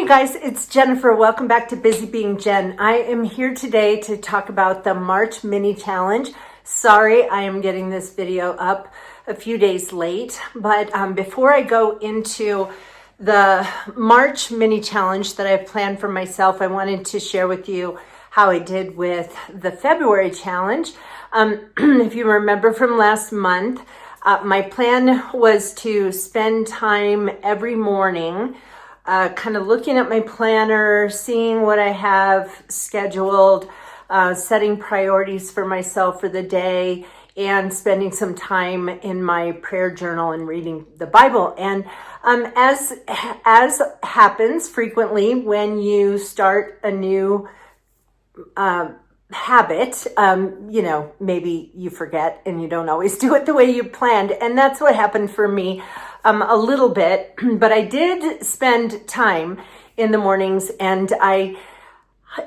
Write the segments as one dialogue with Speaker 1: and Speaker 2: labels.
Speaker 1: Hey guys, it's Jennifer. Welcome back to Busy Being Jen. I am here today to talk about the March mini challenge. Sorry, I am getting this video up a few days late, but before I go into the March mini challenge that I've planned for myself, I wanted to share with you how I did with the February challenge. If you remember from last month, my plan was to spend time every morning kind of looking at my planner, seeing what I have scheduled, setting priorities for myself for the day, and spending some time in my prayer journal and reading the Bible. And as happens frequently when you start a new habit, maybe you forget and you don't always do it the way you planned. And that's what happened for me a little bit, but I did spend time in the mornings, and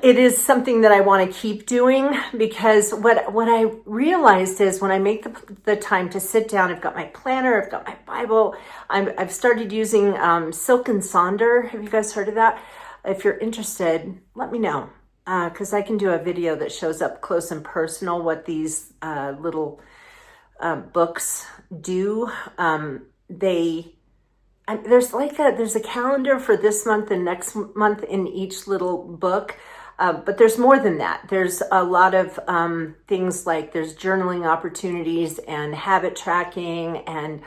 Speaker 1: it is something that I want to keep doing, because what I realized is when I make the time to sit down, I've got my planner, I've got my Bible, I've started using Silk and Sonder. Have you guys heard of that? If you're interested, let me know. Because I can do a video that shows up close and personal what these little books do. There's a calendar for this month and next month in each little book, but there's more than that. There's a lot of things, like there's journaling opportunities and habit tracking and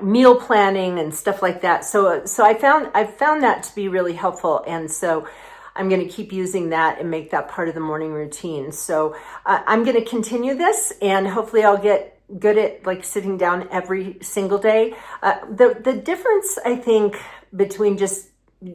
Speaker 1: meal planning and stuff like that. So I found that to be really helpful, and so I'm going to keep using that and make that part of the morning routine. So I'm going to continue this, and hopefully I'll get good at like sitting down every single day. The difference, I think, between just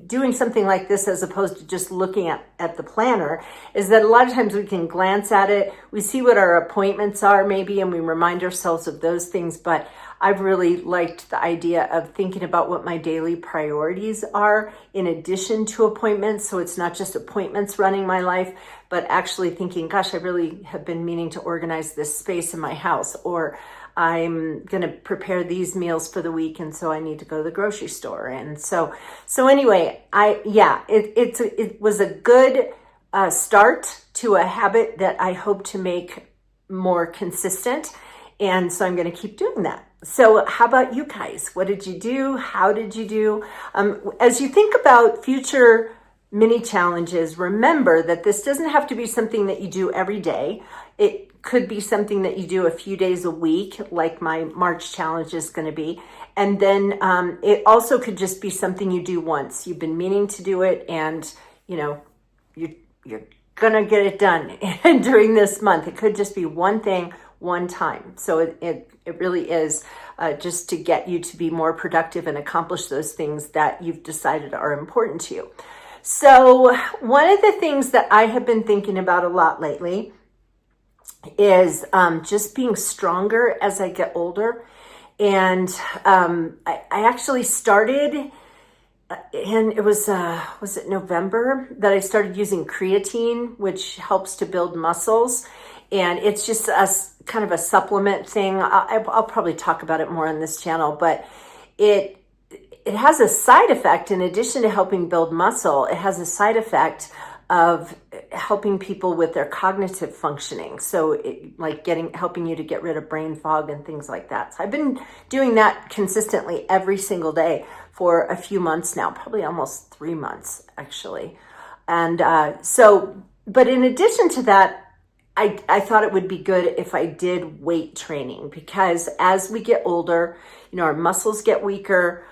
Speaker 1: doing something like this as opposed to just looking at the planner is that a lot of times we can glance at it, we see what our appointments are maybe, and we remind ourselves of those things. But I've really liked the idea of thinking about what my daily priorities are in addition to appointments. So it's not just appointments running my life, but actually thinking, gosh, I really have been meaning to organize this space in my house, or I'm going to prepare these meals for the week, and so I need to go to the grocery store. And so anyway, it was a good start to a habit that I hope to make more consistent. And so I'm going to keep doing that. So how about you guys? What did you do? How did you do? As you think about future mini challenges, remember that this doesn't have to be something that you do every day. It could be something that you do a few days a week, like my March challenge is going to be. And then it also could just be something you do once. You've been meaning to do it, and you're going to get it done during this month. It could just be one thing, one time. So it really is just to get you to be more productive and accomplish those things that you've decided are important to you. So one of the things that I have been thinking about a lot lately is just being stronger as I get older. And I actually started, and it was it November that I started using creatine, which helps to build muscles. And it's just kind of a supplement thing. I'll probably talk about it more on this channel, but it has a side effect. In addition to helping build muscle, it has a side effect of helping people with their cognitive functioning. So helping you to get rid of brain fog and things like that. So I've been doing that consistently every single day for a few months now, probably almost 3 months actually. And but in addition to that, I thought it would be good if I did weight training, because as we get older, our muscles get weaker,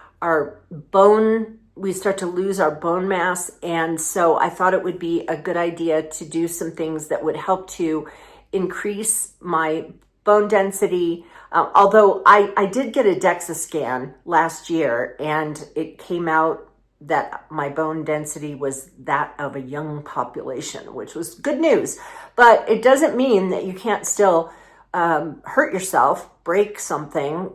Speaker 1: we start to lose our bone mass. And so I thought it would be a good idea to do some things that would help to increase my bone density. Although I did get a DEXA scan last year, and it came out that my bone density was that of a young population, which was good news. But it doesn't mean that you can't still hurt yourself, break something,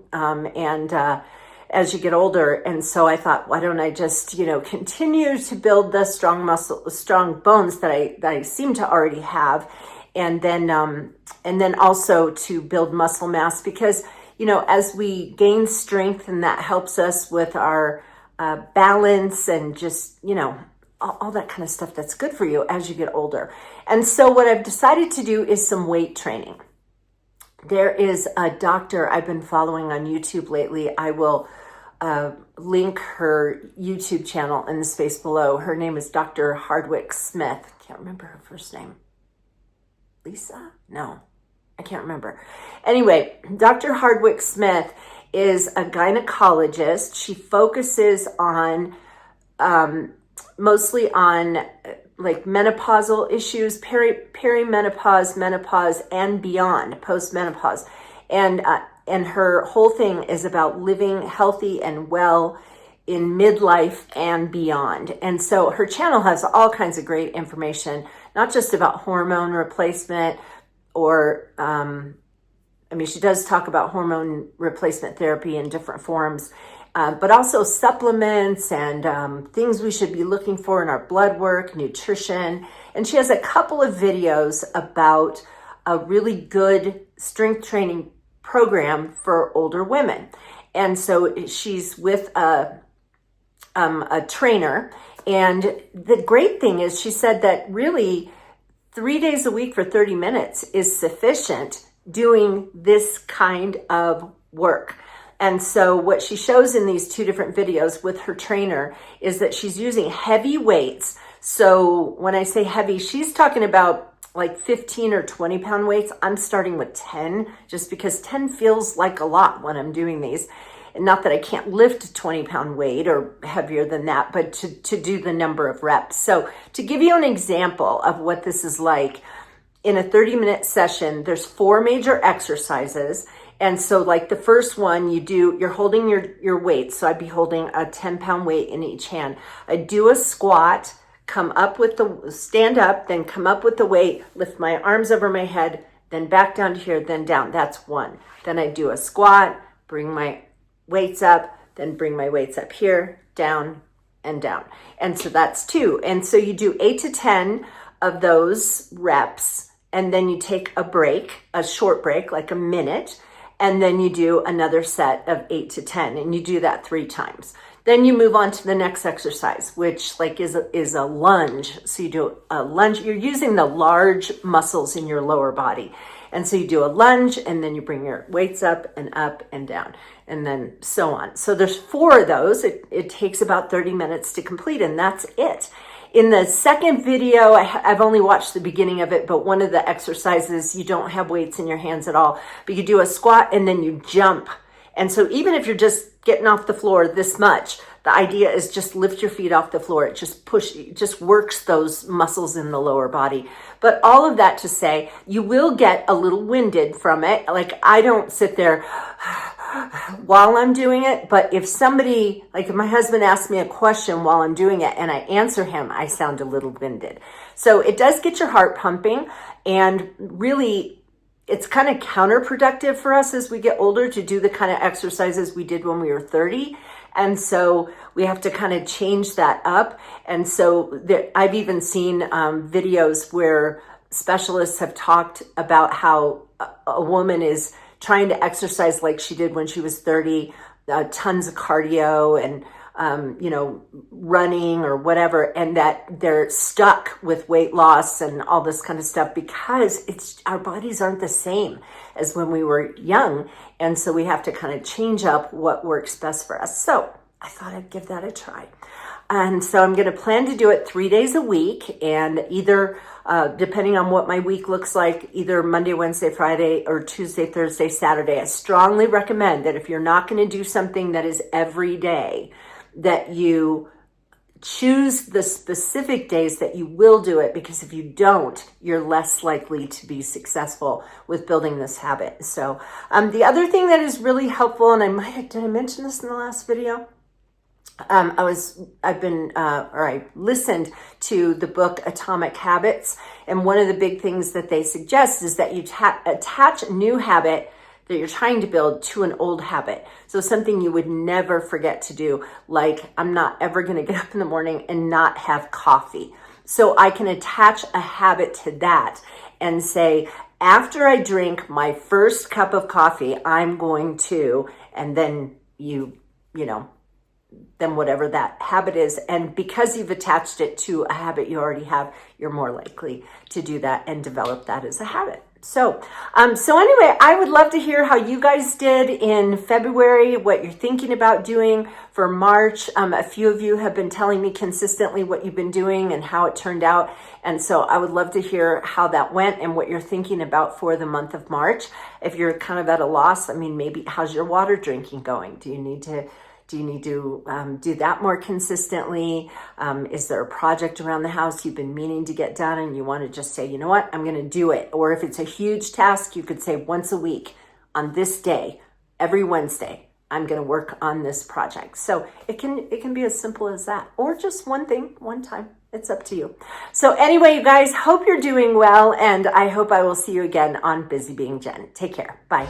Speaker 1: as you get older. And so I thought, why don't I just, continue to build the strong bones that I seem to already have, and then also to build muscle mass, because as we gain strength, and that helps us with our balance and just, all that kind of stuff that's good for you as you get older. And so what I've decided to do is some weight training. There is a doctor I've been following on YouTube lately. I will link her YouTube channel in the space below. Her name is Dr. Hardwick-Smith. Can't remember her first name. Lisa? No, I can't remember. Anyway, Dr. Hardwick-Smith is a gynecologist. She focuses on mostly on like menopausal issues, perimenopause, menopause, and beyond, postmenopause. And her whole thing is about living healthy and well in midlife and beyond. And so her channel has all kinds of great information, not just about hormone replacement or, she does talk about hormone replacement therapy in different forms, but also supplements and things we should be looking for in our blood work, nutrition. And she has a couple of videos about a really good strength training program for older women. And so she's with a trainer. And the great thing is she said that really 3 days a week for 30 minutes is sufficient doing this kind of work. And so what she shows in these two different videos with her trainer is that she's using heavy weights. So when I say heavy, she's talking about like 15 or 20 pound weights. I'm starting with 10 just because 10 feels like a lot when I'm doing these. And not that I can't lift a 20 pound weight or heavier than that, but to do the number of reps. So to give you an example of what this is like, in a 30-minute session, there's 4 major exercises. And so like the first one you're holding your weight. So I'd be holding a 10-pound weight in each hand. I do a squat, stand up, then come up with the weight, lift my arms over my head, then back down to here, then down. That's 1. Then I do a squat, bring my weights up, then bring my weights up here, down and down. And so that's 2. And so you do 8 to 10 of those reps, and then you take a break, a short break, like a minute, and then you do another set of 8 to 10, and you do that 3 times. Then you move on to the next exercise, which is a lunge. So you do a lunge. You're using the large muscles in your lower body. And so you do a lunge, and then you bring your weights up and down, and then so on. So there's 4 of those. It takes about 30 minutes to complete, and that's it. In the second video, I've only watched the beginning of it, but one of the exercises, you don't have weights in your hands at all, but you do a squat and then you jump. And so even if you're just getting off the floor this much, the idea is just lift your feet off the floor. It just works those muscles in the lower body. But all of that to say, you will get a little winded from it. Like I don't sit there while I'm doing it, but if my husband asks me a question while I'm doing it and I answer him, I sound a little winded. So it does get your heart pumping, and really it's kind of counterproductive for us as we get older to do the kind of exercises we did when we were 30. And so we have to kind of change that up. And so I've even seen videos where specialists have talked about how a woman is trying to exercise like she did when she was 30, tons of cardio and running or whatever, and that they're stuck with weight loss and all this kind of stuff because our bodies aren't the same as when we were young. And so we have to kind of change up what works best for us. So I thought I'd give that a try. And so I'm going to plan to do it 3 days a week, and either, depending on what my week looks like, either Monday, Wednesday, Friday, or Tuesday, Thursday, Saturday. I strongly recommend that if you're not going to do something that is every day, that you choose the specific days that you will do it, because if you don't, you're less likely to be successful with building this habit. So the other thing that is really helpful, and did I mention this in the last video? I listened to the book Atomic Habits, and one of the big things that they suggest is that you attach a new habit that you're trying to build to an old habit. So something you would never forget to do, like I'm not ever going to get up in the morning and not have coffee. So I can attach a habit to that and say, after I drink my first cup of coffee, I'm going to, and then you than whatever that habit is. And because you've attached it to a habit you already have, you're more likely to do that and develop that as a habit. So anyway, I would love to hear how you guys did in February, what you're thinking about doing for March. A few of you have been telling me consistently what you've been doing and how it turned out. And so I would love to hear how that went and what you're thinking about for the month of March. If you're kind of at a loss, I mean, maybe how's your water drinking going? Do you need to do that more consistently? Is there a project around the house you've been meaning to get done and you want to just say, you know what, I'm going to do it? Or if it's a huge task, you could say once a week on this day, every Wednesday, I'm going to work on this project. So it can be as simple as that, or just one thing, one time. It's up to you. So anyway, you guys, hope you're doing well, and I hope I will see you again on Busy Being Jen. Take care. Bye.